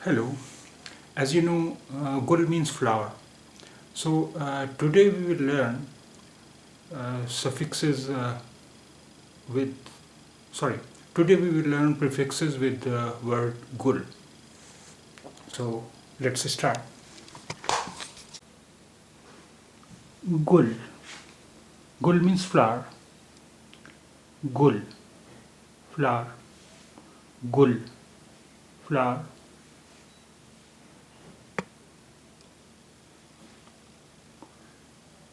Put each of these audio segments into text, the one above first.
Hello. As you know, gul means flower. So today we will learn suffixes with, sorry, today we will learn prefixes with the word gul. So let's start. Gul. Gul means flower. Gul, flower. Gul, flower.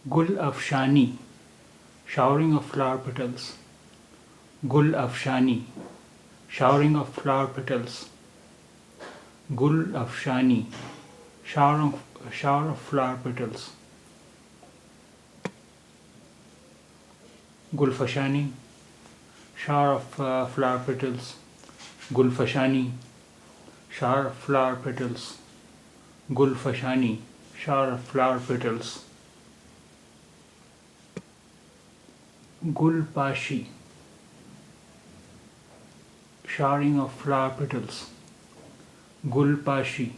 Gul afshani, showering of flower petals. Gul afshani, showering of flower petals. Gul afshani, shower of flower petals. Gulfashani, shower of flower petals. Gulfashani, shower of flower petals. Gulfashani, shower of flower petals. Gulpashi, showering of flower petals. Gulpashi,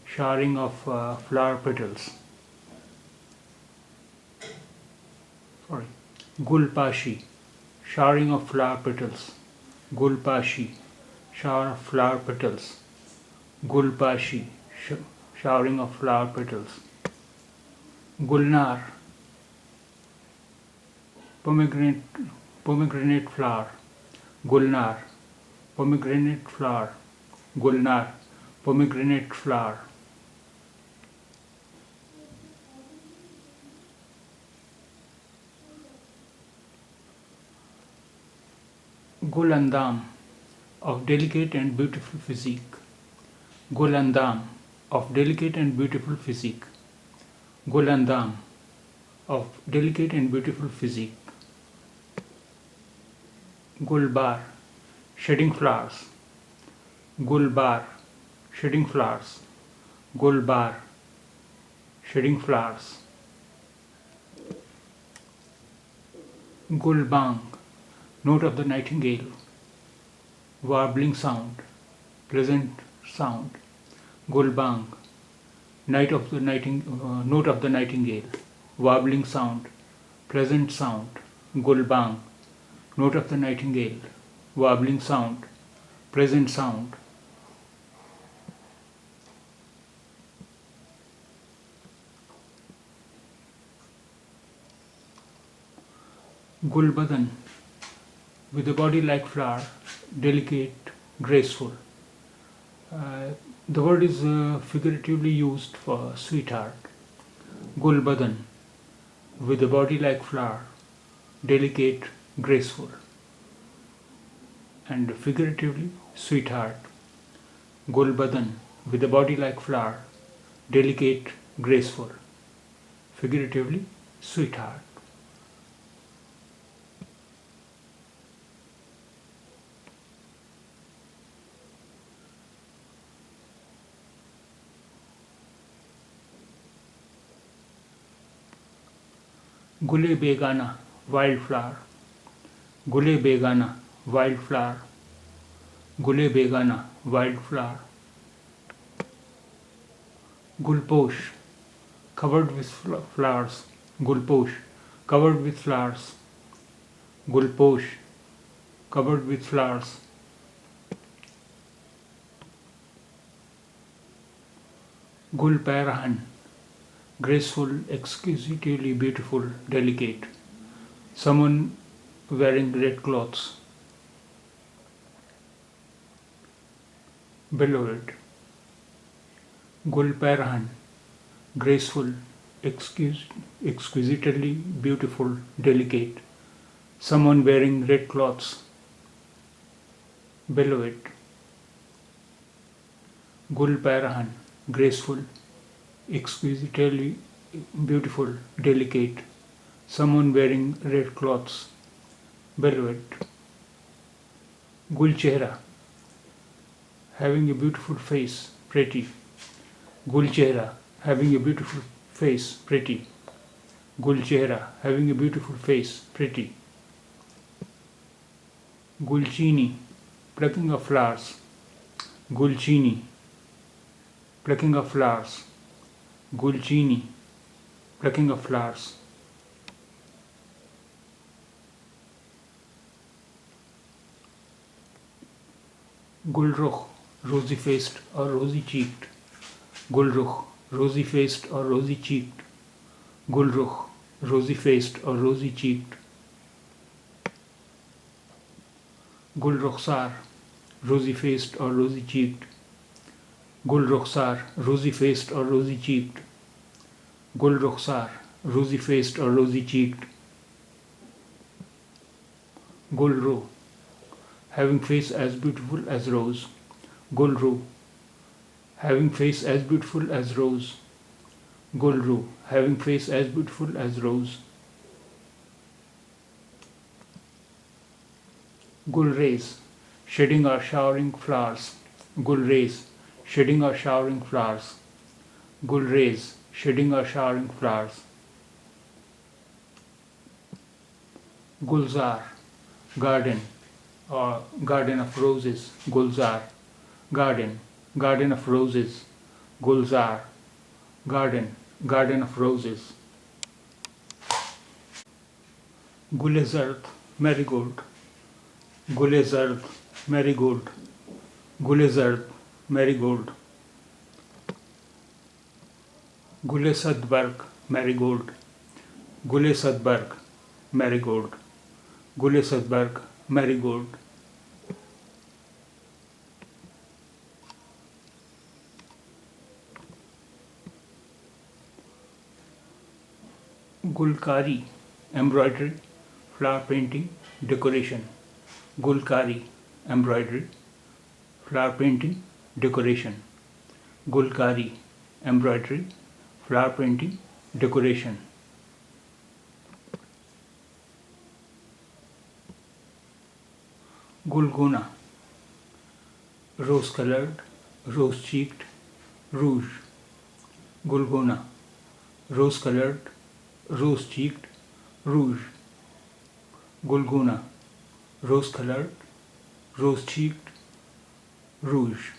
showering of flower petals. Sorry. Gulpashi, showering of flower petals. Gulpashi, shower of flower petals. Gulpashi, showering of flower petals. Gulnar, pomegranate flower. Gulnar, pomegranate flower. Gulnar, pomegranate flower. Gulandam, of delicate and beautiful physique. Gulandam, of delicate and beautiful physique. Gulandam, of delicate and beautiful physique. Gulbar, shedding flowers. Gulbar, shedding flowers. Gulbar, shedding flowers. Gulbang, note of the nightingale. Warbling sound, pleasant sound. Gulbang, note of the nightingale. Warbling sound, pleasant sound. Gulbang, note of the nightingale. Warbling sound, pleasant sound. Gulbadan, with a body like flower, delicate, graceful. The word is figuratively used for sweetheart. Gulbadan, with a body like flower, delicate, graceful. And figuratively, sweetheart. Gulbadan, with a body like flower, delicate, graceful. Figuratively, sweetheart. Gule begana, wildflower. Gule begana, wildflower. Gule begana, wildflower. Gulposh, covered with flowers. Gulposh, covered with flowers. Gulposh, covered with flowers. Gulparahan, graceful, exquisitely beautiful, delicate. Someone wearing red clothes. Beloved. Gulparahan, graceful, exquisitely beautiful, delicate. Someone wearing red clothes. Beloved. Gulparahan, graceful, exquisitely beautiful, delicate. Someone wearing red clothes. Beloved. Gulchehra, having a beautiful face, pretty. Gulchehra, having a beautiful face, pretty. Gulchehra, having a beautiful face, pretty. Gulchini, plucking of flowers. Gulchini, plucking of flowers. Gulchini, plucking of flowers. Gulrukh, rosy-faced or rosy-cheeked. Gulrukh, rosy-faced or rosy-cheeked. Gulrukh, rosy-faced or rosy-cheeked. Gulrukhsar, rosy-faced or rosy-cheeked. Gulrukhsar, rosy-faced or rosy-cheeked. Gulrukhsar, rosy-faced or rosy-cheeked. Gulru, having face as beautiful as rose. Gulru, having face as beautiful as rose. Gulru, having face as beautiful as rose. Gulrays, shedding or showering flowers. Gulrays, shedding or showering flowers. Gulrays, shedding or showering flowers. Gulzar, garden or garden of roses. Gulzar, garden, garden of roses. Gulzar, garden, garden of roses. Gulezard, marigold. Gulezard, marigold. Gulezard, marigold. Gulesadberg, marigold. Gulesadberg, marigold. Gulesadberg, marigold. Gulkari, embroidery, flower painting, decoration. Gulkari, embroidery, flower painting, decoration. Gulkari, embroidery, flower painting, decoration. Gulguna, rose-colored, rose-cheeked, rouge. Gulguna, rose-colored, rose-cheeked, rouge. Gulguna, rose-colored, rose-cheeked, rouge.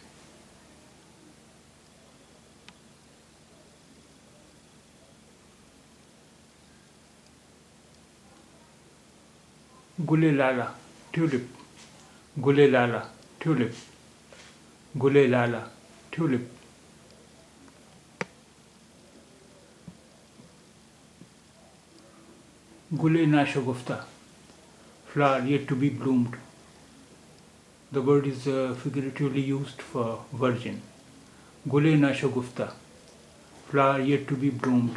Gulelala, tulip. Gulelala, tulip. Gulelala, tulip. Gule-na-shagufta, flower yet to be bloomed. The word is figuratively used for virgin. Gule-na-shagufta, flower yet to be bloomed.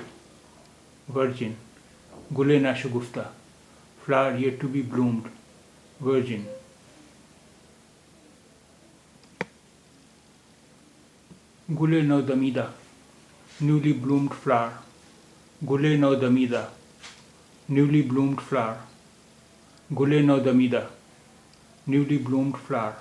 Virgin. Gule-na-shagufta, flower yet to be bloomed. Virgin. Gule-no-damida, newly bloomed flower. Gule-no-damida, newly bloomed flower. Gule-no-damida, newly bloomed flower.